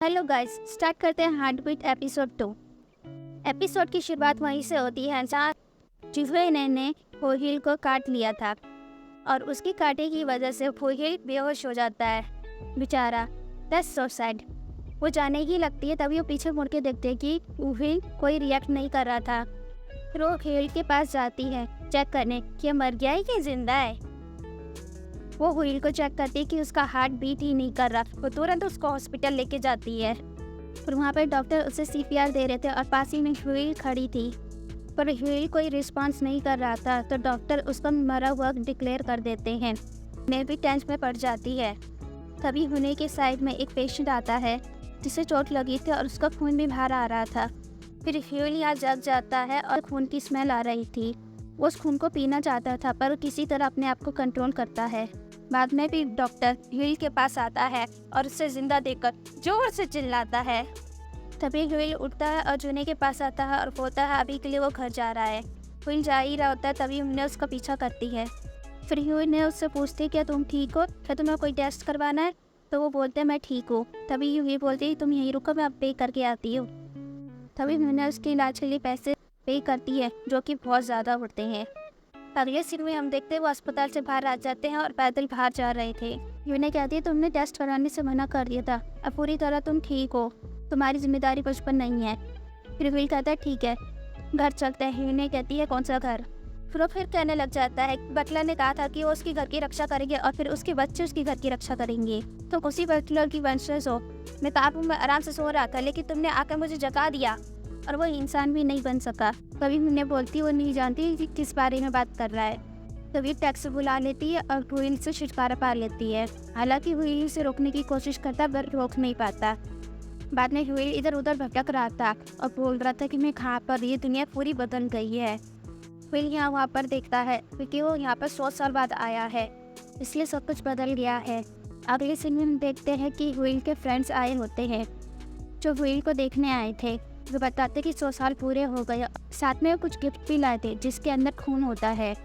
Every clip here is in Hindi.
हेलो गाइस, स्टार्ट करते हैं हार्ट बीट एपिसोड 2। एपिसोड की शुरुआत वहीं से होती है जहाँ चूहे ने होहिल को काट लिया था और उसकी काटे की वजह से होहिल बेहोश हो जाता है। बेचारा, दैट्स सो सैड। वो जाने ही लगती है, तभी वो पीछे मुड़ के देखते हैं कि होहिल कोई रिएक्ट नहीं कर रहा था। फिर वो होहिल के पास जाती है चेक करने कि ये मर गया है कि जिंदा है। वो हुईल को चेक करती है कि उसका हार्ट बीट ही नहीं कर रहा। वो तुरंत उसको हॉस्पिटल लेके जाती है और वहाँ पर डॉक्टर उसे सीपीआर दे रहे थे और पास ही में हुईल खड़ी थी, पर हुईल कोई रिस्पांस नहीं कर रहा था। तो डॉक्टर उसको मरा हुआ डिक्लेयर कर देते हैं। मैं भी टेंशन में पड़ जाती है। तभी हुने के साइड में एक पेशेंट आता है जिसे चोट लगी थी और उसका खून भी बाहर आ रहा था। फिर हुईल यहाँ जग जाता है और खून की स्मेल आ रही थी। वो उस खून को पीना चाहता था पर किसी तरह अपने आप को कंट्रोल करता है। बाद में भी डॉक्टर ह्यूइल के पास आता है और उसे जिंदा देखकर जोर से चिल्लाता है। तभी ह्यूइल उठता है और जूने के पास आता है और बोलता है अभी के लिए वो घर जा रहा है। ह्यूइल जा ही रहा होता है, तभी उन्हें उसका पीछा करती है। फिर ह्यूइल ने उससे पूछती है क्या तुम ठीक हो, क्या तुम्हें कोई टेस्ट करवाना है। तो वो बोलते हैं मैं ठीक हूँ। तभी ह्यूइल बोलती है तुम यहीं रुको, मैं अब पे करके आती हूँ। तभी उन्हें उसके इलाज के लिए पैसे पे करती है जो कि बहुत ज़्यादा होते हैं। अगले सीन में हम देखते हैं वो अस्पताल से बाहर आ जाते हैं और पैदल बाहर जा रहे थे। यूने कहती है तुमने टेस्ट कराने से मना कर दिया था, अब पूरी तरह तुम ठीक हो, तुम्हारी जिम्मेदारी कुछ पर नहीं है। फिर विल कहता है ठीक है घर चलते हैं। यूने कहती है कौन सा घर। फिर वो फिर कहने लग जाता है बटलर ने कहा था कि वो उसके घर की रक्षा करेंगे और फिर उसके बच्चे उसके घर की रक्षा करेंगे। तो उसी बटलर की वंशज हो। मैं काबू में आराम से सो रहा था लेकिन तुमने आकर मुझे जगा दिया और वो इंसान भी नहीं बन सका। कभी उन्हें बोलती वो नहीं जानती कि किस बारे में बात कर रहा है। तभी टैक्सी बुला लेती है और हुईल से छुटकारा पा लेती है। हालांकि हुईल से रोकने की कोशिश करता पर रोक नहीं पाता। बाद में हुईल इधर उधर भटक रहा था और बोल रहा था कि मैं कहाँ पर, ये दुनिया पूरी बदल गई है। हुईल यहाँ वहाँ पर देखता है क्योंकि वो यहाँ पर 100 साल बाद आया है, इसलिए सब कुछ बदल गया है। अगले सीन में हम देखते हैं कि हुईल के फ्रेंड्स आए होते हैं जो हुईल को देखने आए थे। वो बताते कि 100 साल पूरे हो गए, साथ में वो कुछ गिफ्ट भी लाए थे जिसके अंदर खून होता है।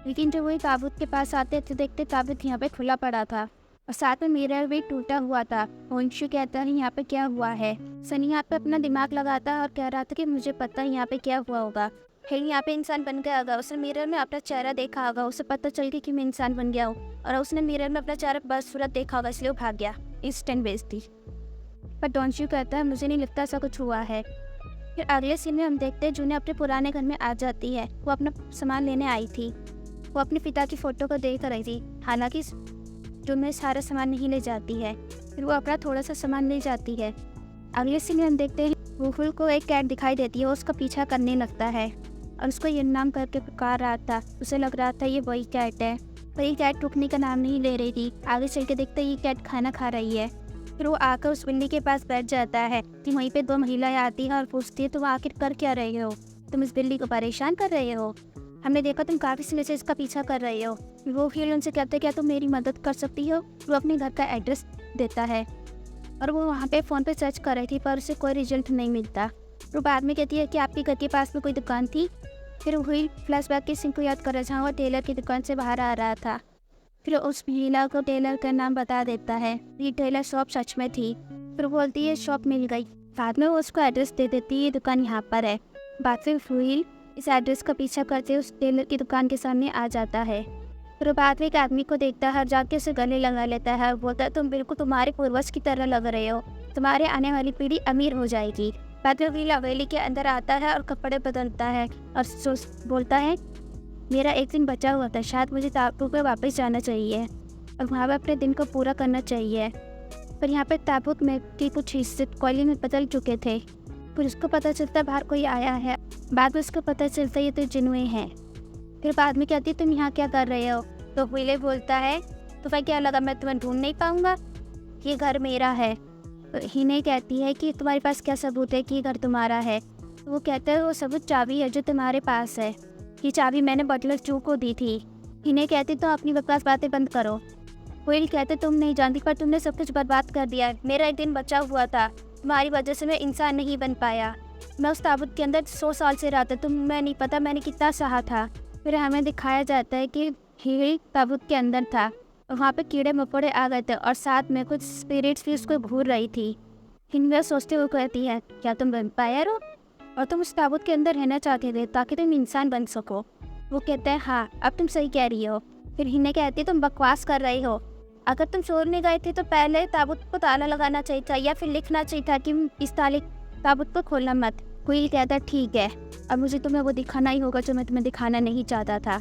लेकिन जब वही ताबूत के पास आते तो देखते ताबूत यहाँ पे खुला पड़ा था और साथ में मिरर भी टूटा हुआ था। वंशु कहता है यहाँ पे क्या हुआ है। सनी यहाँ पे अपना दिमाग लगाता है और कह रहा था कि मुझे पता है यहाँ पे क्या हुआ होगा। हिल यहाँ पे इंसान बन गया होगा, उसने मिरर में अपना चेहरा देखा होगा, उसे पता चल गया कि मैं इंसान बन गया हूँ और उसने मिरर में अपना चेहरा बदसूरत देखा होगा, इसलिए वो भाग गया। इंस्टेंट बेइज्जती। पर डॉन्शू कहता है मुझे नहीं लगता ऐसा कुछ हुआ है। फिर अगले सीन में हम देखते हैं जूने अपने पुराने घर में आ जाती है। वो अपना सामान लेने आई थी। वो अपने पिता की फ़ोटो को देख रही थी। हालांकि जूने सारा सामान नहीं ले जाती है, फिर वो अपना थोड़ा सा सामान ले जाती है। अगले सीन में हम देखते हैं वुफुल को एक कैट दिखाई देती है। वो उसका पीछा करने लगता है और उसको ये नाम करके पुकार रहा था। उसे लग रहा था ये वही कैट है, पर ये कैट रुकने का नाम नहीं ले रही थी। आगे चल के देखते ये कैट खाना खा रही है। फिर वो आकर उस बिल्ली के पास बैठ जाता है कि वहीं पे 2 महिलाएं आती हैं और पूछती है तुम आखिर कर क्या रहे हो, तुम इस बिल्ली को परेशान कर रहे हो, हमने देखा तुम काफ़ी समय से इसका पीछा कर रहे हो। वो फिर उनसे कहते हैं क्या तुम मेरी मदद कर सकती हो। वो अपने घर का एड्रेस देता है और वो वहाँ पे फ़ोन पे सर्च कर रही थी पर उसे कोई रिजल्ट नहीं मिलता। वो बाद में कहती है कि आपके घर के पास में कोई दुकान थी। फिर वही फ्लैशबैक के सीन को याद कर रहा जहाँ वो टेलर की दुकान से बाहर आ रहा था। फिर उस महिला को टेलर का नाम बता देता है। ये टेलर शॉप सच में थी। फिर बोलती है शॉप मिल गई। बाद में वो उसको एड्रेस दे देती है, ये दुकान यहाँ पर है। बाद में हुईल इस एड्रेस का पीछा करते उस टेलर की दुकान के सामने आ जाता है। फिर बाद में एक आदमी को देखता है और जाके उसे गले लगा लेता है और बोलता है तुम बिल्कुल तुम्हारे पूर्वज की तरह लग रहे हो, तुम्हारे आने वाली पीढ़ी अमीर हो जाएगी। बाद में हुईल हवेली के अंदर आता है और कपड़े बदलता है और बोलता है मेरा एक दिन बचा हुआ था, शायद मुझे ताबूत पे वापस जाना चाहिए और वहाँ पर अपने दिन को पूरा करना चाहिए। पर यहाँ पर ताबूत में के कुछ हिस्से कोयले में बदल चुके थे। फिर उसको पता चलता बाहर कोई आया है। बाद में उसको पता चलता ये तो जिन्नुए हैं। फिर बाद में कहती तुम यहाँ क्या कर रहे हो। तो हुईले बोलता है तो फिर क्या लगा मैं तुम्हें ढूंढ नहीं पाऊँगा, ये घर मेरा है। तो हिने कहती है कि तुम्हारे पास क्या सबूत है कि ये घर तुम्हारा है। तो वो कहता है वो सबूत चाबी है जो तुम्हारे पास है, ये चाबी मैंने बटलर चू को दी थी। इन्हें कहती तो अपनी बकवास बातें बंद करो। हुईल कहते तुम नहीं जानती पर तुमने सब कुछ बर्बाद कर दिया। मेरा एक दिन बचा हुआ था, तुम्हारी वजह से मैं इंसान नहीं बन पाया। मैं उस ताबूत के अंदर 100 साल से रहा था, तुम्हें नहीं पता मैंने कितना सहा था। फिर हमें दिखाया जाता है कि हील ताबूत के अंदर था और वहाँ पे कीड़े मकोड़े आ गए थे और साथ में कुछ स्पिरिट्स भी उसको घूर रही थी। हिनवे सोचते हुए कहती है, क्या तुम वैम्पायर हो और तुम उस ताबूत के अंदर रहना चाहते थे ताकि तुम इंसान बन सको? वो कहता है, हाँ अब तुम सही कह रही हो। फिर हिन्ने कहती है, तुम बकवास कर रही हो। अगर तुम छोड़ने गए थे तो पहले ताबूत को ताला लगाना चाहिए था या फिर लिखना चाहिए था कि इस ताबूत को खोलना मत। क्विल कहता है, ठीक है, अब मुझे तुम्हें वो दिखाना ही होगा जो मैं तुम्हें दिखाना नहीं चाहता था।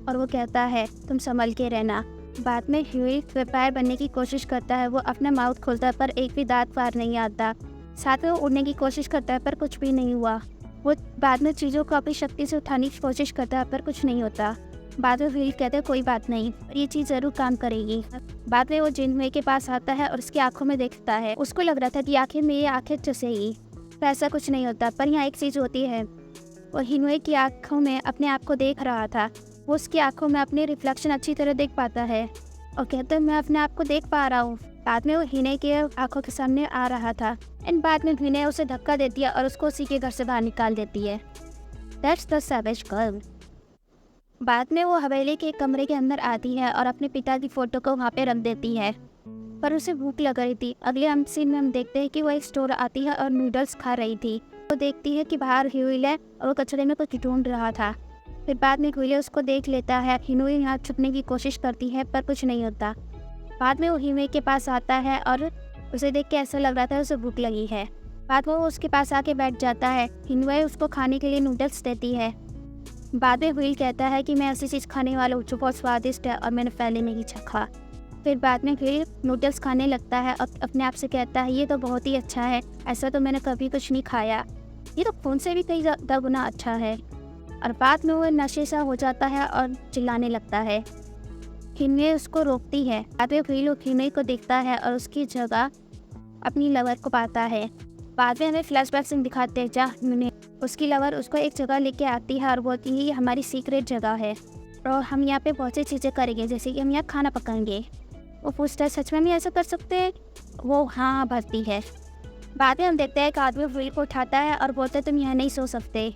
और वो कहता है, तुम संभल के रहना। बाद में ह्यूई वैम्पायर बनने की कोशिश करता है। वो अपना माउथ खोलता है पर एक भी दांत बाहर नहीं आता। साथ में वो उड़ने की कोशिश करता है पर कुछ भी नहीं हुआ। वो बाद में चीज़ों को अपनी शक्ति से उठाने की कोशिश करता है पर कुछ नहीं होता। बाद में ह्यूई कहते हैं, कोई बात नहीं, ये चीज़ ज़रूर काम करेगी। बाद में वो जिनहुए के पास आता है और उसकी आंखों में देखता है। उसको लग रहा था कि आखिर में ये आंखें चुसेगी, पर ऐसा कुछ नहीं होता। पर यहाँ एक चीज़ होती है, वो हिनवे की आंखों में अपने आप को देख रहा था। वो उसकी आंखों में अपने रिफ्लेक्शन अच्छी तरह देख पाता है और कहता है, मैं अपने आप को देख पा रहा हूँ। बाद में वो हिने के आंखों के सामने आ रहा था। एंड बाद में हिने उसे धक्का देती है और उसको उसी के घर से बाहर निकाल देती है। That's the savage girl. बाद में वो हवेली के कमरे के अंदर आती है और अपने पिता की फ़ोटो को वहाँ पे रख देती है, पर उसे भूख लग रही थी। अगले सीन में हम देखते हैं कि वो एक स्टोर आती है और नूडल्स खा रही थी। वो देखती है कि बाहर ह्यूई है और वो कचरे में कुछ ढूंढ रहा था। फिर बाद में ह्यूई उसको देख लेता है। हिनुई यहाँ छुपने की कोशिश करती है पर कुछ नहीं होता। बाद में वो हिनुई के पास आता है और उसे देख के ऐसा लग रहा था उसे भूख लगी है। बाद में वो उसके पास आके बैठ जाता है। हिनुई उसको खाने के लिए नूडल्स देती है। बाद में ह्यूई कहता है कि मैं ऐसी चीज़ खाने वाला हूँ जो बहुत स्वादिष्ट है और मैंने पहले नहीं चखा। फिर बाद में ह्यूई नूडल्स खाने लगता है और अपने आप से कहता है, ये तो बहुत ही अच्छा है, ऐसा तो मैंने कभी कुछ नहीं खाया, ये तो खून से भी कई ज़्यादा गुना अच्छा है। और बाद में वो नशे सा हो जाता है और चिल्लाने लगता है। हिन्वे उसको रोकती है। बाद में ह्यूई हिन्वे को देखता है और उसकी जगह अपनी लवर को पाता है। बाद में हमें फ्लैशबैक सीन दिखाते हैं जहाँ उसकी लवर उसको एक जगह लेके आती है और बोलती है, ये हमारी सीक्रेट जगह है और हम यहाँ पे बहुत सी चीज़ें करेंगे, जैसे कि हम यहाँ खाना पकाएंगे। वो पूछता है, सच में हम ऐसा कर सकते हैं? वो हाँ भरती है। बाद में हम देखते हैं एक आदमी ह्यूई को उठाता है और बोलते हैं, तुम यहाँ नहीं सो सकते।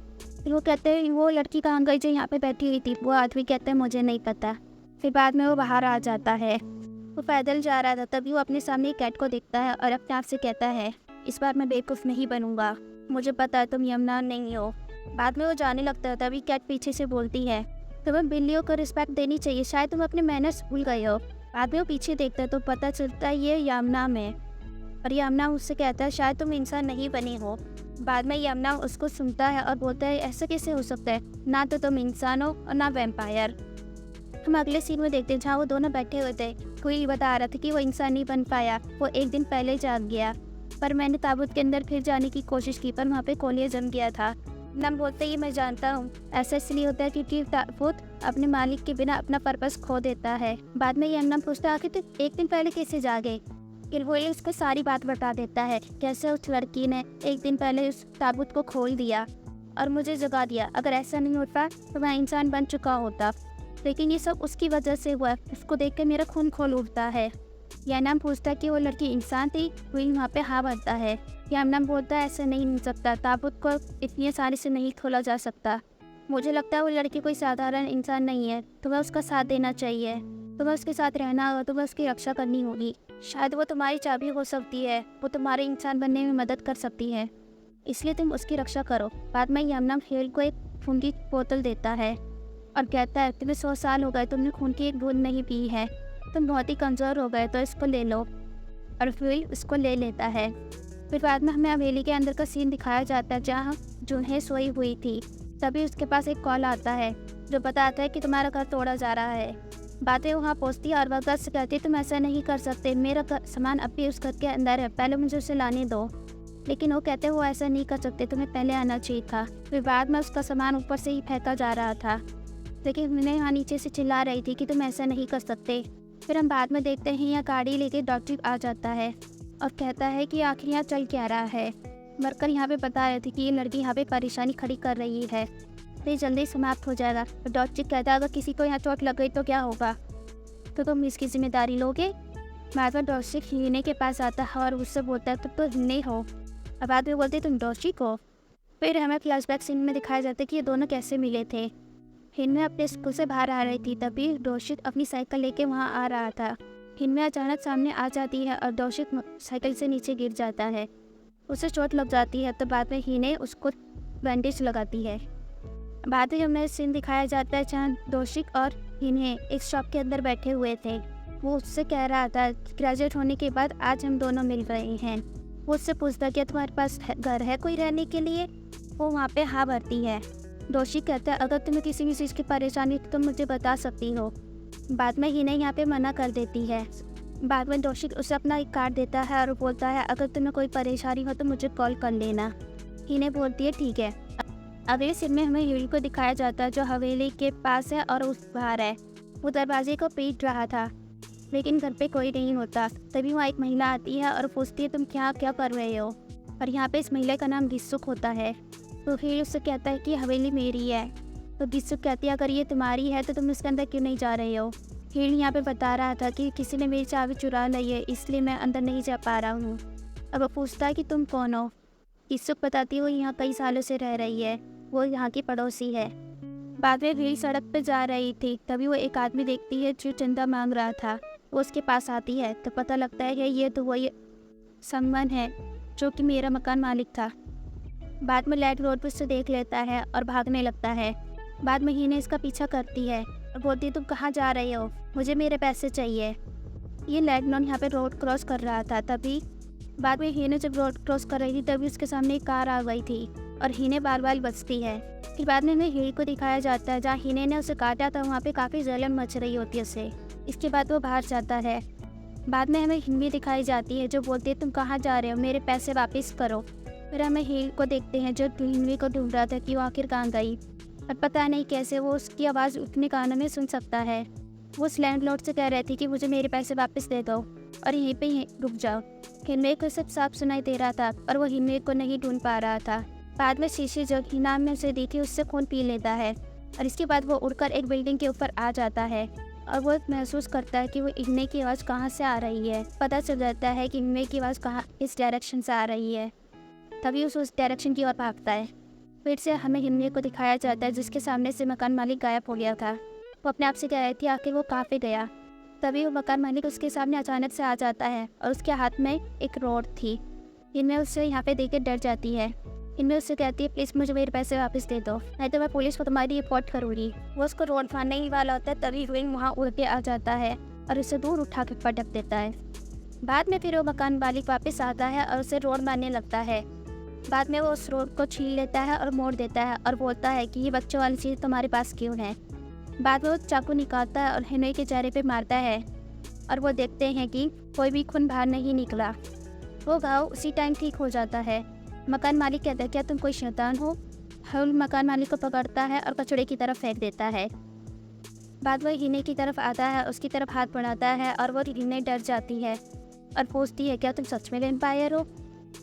फिर वो कहते हैं, वो लड़की कहाँ गई जो यहाँ पे बैठी हुई थी? वो आदमी कहते हैं, मुझे नहीं पता। फिर बाद में वो बाहर आ जाता है। वो पैदल जा रहा था, तभी वो अपने सामने कैट को देखता है और अपने आप से कहता है, इस बार मैं बेवकूफ़ नहीं बनूंगा, मुझे पता है तुम यमुना नहीं हो। बाद में वो जाने लगता है, तभी कैट पीछे से बोलती है, तुम्हें बिल्लियों को रिस्पेक्ट देनी चाहिए, शायद तुम अपने मैनर्स भूल गए हो। बाद में वो पीछे देखता है तो पता चलता है ये यमुना में, और यमुना उससे कहता है, शायद तुम इंसान नहीं बनी हो। बाद में यमुना उसको सुनता है और बोलता है, ऐसा कैसे हो सकता है, ना तो तुम इंसान हो और ना वैम्पायर। हम अगले सीन में देखते हैं जहाँ वो दोनों बैठे हुए थे। कोई बता रहा था कि वो इंसान नहीं बन पाया, वो एक दिन पहले जाग गया, पर मैंने ताबूत के अंदर फिर जाने की कोशिश की पर वहाँ पे कोलिया जम गया था। नाम बोलते ही मैं जानता हूँ, ऐसा इसलिए होता है क्योंकि ताबूत अपने मालिक के बिना अपना पर्पस खो देता है। बाद में यमुना पूछता है, आखिर तो एक दिन पहले कैसे जागे? फिर वो उसको सारी बात बता देता है, कैसे उस लड़की ने एक दिन पहले उस ताबूत को खोल दिया और मुझे जगा दिया। अगर ऐसा नहीं होता तो मैं इंसान बन चुका होता, लेकिन ये सब उसकी वजह से हुआ। उसको देख कर मेरा खून खोल उठता है। यमुना पूछता है कि वो लड़की इंसान थी? ह्यूई वहाँ पे हाँ बनता है। यमुना बोलता है, ऐसा नहीं हो सकता, ताबूत को इतनी आसानी से नहीं खोला जा सकता। मुझे लगता है वो लड़की कोई साधारण इंसान नहीं है, तुम्हें उसका साथ देना चाहिए, तुम्हें उसके साथ रहना होगा, तुम्हें उसकी रक्षा करनी होगी। शायद वो तुम्हारी चाबी हो सकती है, वो तुम्हारे इंसान बनने में मदद कर सकती है, इसलिए तुम उसकी रक्षा करो। बाद में यमुना ह्यूई को एक खून की बोतल देता है और कहता है, तुम्हें 100 साल हो गए, तुमने खून की एक बूंद नहीं पी है, तुम बहुत ही कमज़ोर हो गए, तो इसको ले लो। और ह्यूई उसको ले लेता है। फिर बाद में हमें हवेली के अंदर का सीन दिखाया जाता है जहाँ जुन्हे सोई हुई थी। तभी उसके पास एक कॉल आता है जो बताता है कि तुम्हारा घर तोड़ा जा रहा है। बातें वहाँ पहुँचती है और वह घर से कहती है, तुम ऐसा नहीं कर सकते, मेरा सामान अब भी उस घर के अंदर है, पहले मुझे उसे लाने दो। लेकिन वो कहते हैं, वो ऐसा नहीं कर सकते, तुम्हें पहले आना चाहिए था। फिर बाद में उसका सामान ऊपर से ही फेंका जा रहा था, लेकिन उन्हें यहाँ नीचे से चिल्ला रही थी कि तुम ऐसा नहीं कर सकते। फिर हम बाद में देखते हैं यहाँ गाड़ी लेके डॉक्टर आ जाता है और कहता है कि आखिर यहाँ चल क्या रहा है। मरकर यहाँ पे बता रहे थे कि ये लड़की यहाँ पे परेशानी खड़ी कर रही है, तो ये जल्दी समाप्त हो जाएगा। तो डॉक्टर कहता है, अगर किसी को यहाँ चोट लग गई तो क्या होगा, तो तुम इसकी जिम्मेदारी लोगे? बाद में डॉक्टर हिने के पास आता है और उससे बोलता है, तुम तो हिने हो। और बाद में बोलते तुम डॉक्टर को। फिर हमें फ्लैशबैक सीन में दिखाया जाता है कि ये दोनों कैसे मिले थे। हिन्वे अपने स्कूल से बाहर आ रही थी, तभी डोशित अपनी साइकिल लेके वहाँ आ रहा था। हिन्वे अचानक सामने आ जाती है और डोशित साइकिल से नीचे गिर जाता है। उसे चोट लग जाती है तो बाद में हीने उसको बैंडेज लगाती है। बाद में हमें सीन दिखाया जाता है जहाँ दोशिक और हीने एक शॉप के अंदर बैठे हुए थे। वो उससे कह रहा था ग्रेजुएट होने के बाद आज हम दोनों मिल रहे हैं। वो उससे पूछता कि तुम्हारे पास घर है कोई रहने के लिए। वो वहाँ पे हाँ भरती है। दोषी कहता है अगर तुम्हें किसी भी चीज़ की परेशानी तो तुम मुझे बता सकती हो। बाद में हीने यहाँ पे मना कर देती है। बाद में दोषी उसे अपना एक कार्ड देता है और बोलता है अगर तुम्हें कोई परेशानी हो तो मुझे कॉल कर लेना। हीने बोलती है ठीक है। अगले सीन में हमें हील को दिखाया जाता है जो हवेली के पास है और उस बाहर है। वो दरवाजे को पीट रहा था लेकिन घर पे कोई नहीं होता। तभी वहाँ एक महिला आती है और पूछती है तुम क्या कर रहे हो। और यहाँ पे इस महिला का नाम गिस्सुक होता है। तो हील उससे कहता है कि हवेली मेरी है। तो गिस्सुक कहती है अगर ये तुम्हारी है तो तुम इसके अंदर क्यों नहीं जा रहे हो। हील यहाँ पे बता रहा था कि किसी ने मेरी चाबी चुरा ली है इसलिए मैं अंदर नहीं जा पा रहा हूँ। अब वो पूछता है कि तुम कौन हो। गिस्सुक बताती है वो यहाँ कई सालों से रह रही है, वो यहाँ की पड़ोसी है। बाद में हील सड़क पे जा रही थी तभी वो एक आदमी देखती है जो चंदा मांग रहा था। वो उसके पास आती है तो पता लगता है कि ये तो वही समवन है जो कि मेरा मकान मालिक था। बाद में लाइट रोड पर उसे देख लेता है और भागने लगता है। बाद में हीने इसका पीछा करती है और बोलती है तुम कहाँ जा रहे हो, मुझे मेरे पैसे चाहिए। ये लैंडलॉर्ड यहाँ पे रोड क्रॉस कर रहा था। तभी बाद में हीने जब रोड क्रॉस कर रही थी तभी उसके सामने एक कार आ गई थी और हीने बार बार बचती है। फिर बाद में हमें हील को दिखाया जाता है जहाँ हीने ने उसे काटा था वहाँ पे काफ़ी जलन मच रही होती है उसे। इसके बाद वो बाहर जाता है। बाद में हमें हिंदी दिखाई जाती है जो बोलती है तुम कहाँ जा रहे हो, मेरे पैसे वापस करो। फिर हमें हील को देखते हैं जो हिंदी को ढूंढ रहा था कि वो आखिर कहाँ गई और पता नहीं कैसे वो उसकी आवाज़ उतने कानों में सुन सकता है। वो उस लैंडलॉर्ड से कह रही थी कि मुझे मेरे पैसे वापस दे दो और यहीं पे रुक जाओ। हिनवे को सब साफ सुनाई दे रहा था और वो हिनवे को नहीं ढूंढ पा रहा था। बाद में शीशी जो हिना में उसे दी थी उससे खून पी लेता है और इसके बाद वो उड़कर एक बिल्डिंग के ऊपर आ जाता है और वो महसूस करता है कि वो हिनवे की आवाज़ कहाँ से आ रही है। पता चल जाता है कि हिनवे की आवाज़ कहाँ इस डायरेक्शन से आ रही है। तभी उस डायरेक्शन की ओर भागता है। फिर से हमें हिनवे को दिखाया जाता है जिसके सामने से मकान मालिक गायब हो गया था। वो अपने आप से कह रही थी आखिर वो कहाँ पे गया। तभी वो मकान मालिक उसके सामने अचानक से आ जाता है और उसके हाथ में एक रॉड थी। हिनवे उससे यहाँ पे देख के डर जाती है। हिनवे उससे कहती है प्लीज़ मुझे मेरे पैसे वापस दे दो नहीं तो मैं पुलिस को तुम्हारी रिपोर्ट करूँगी। वो उसको रॉड फाड़ने ही वाला होता है तभी विंग वहाँ उड़ के आ जाता है और उसे दूर उठा के पटक देता है। बाद में फिर वो मकान मालिक वापस आता है और उसे रोड मारने लगता है। बाद में वो उस रोड को छीन लेता है और मोड़ देता है और बोलता है कि ये बच्चों वाली चीज़ तुम्हारे पास क्यों है। बाद में वो चाकू निकालता है और हिनवे के चेहरे पे मारता है और वो देखते हैं कि कोई भी खून बाहर नहीं निकला। वो घाव उसी टाइम ठीक हो जाता है। मकान मालिक कहता है क्या तुम कोई शैतान हो। हल मकान मालिक को पकड़ता है और कचड़े की तरफ फेंक देता है। बाद वो हिने की तरफ आता है, उसकी तरफ हाथ बढ़ाता है और वो हिने डर जाती है और पूछती है क्या तुम सच में वैम्पायर हो,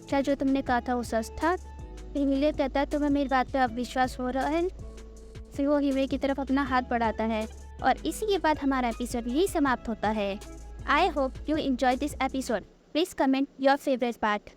क्या जो तुमने कहा था वो सच था। फिर हिले कहता है तुम्हें मेरी बात पे अब विश्वास हो रहा है। फिर वो हिने की तरफ अपना हाथ बढ़ाता है और इसी के बाद हमारा एपिसोड यही समाप्त होता है। I hope you enjoy this episode. Please comment your favourite part.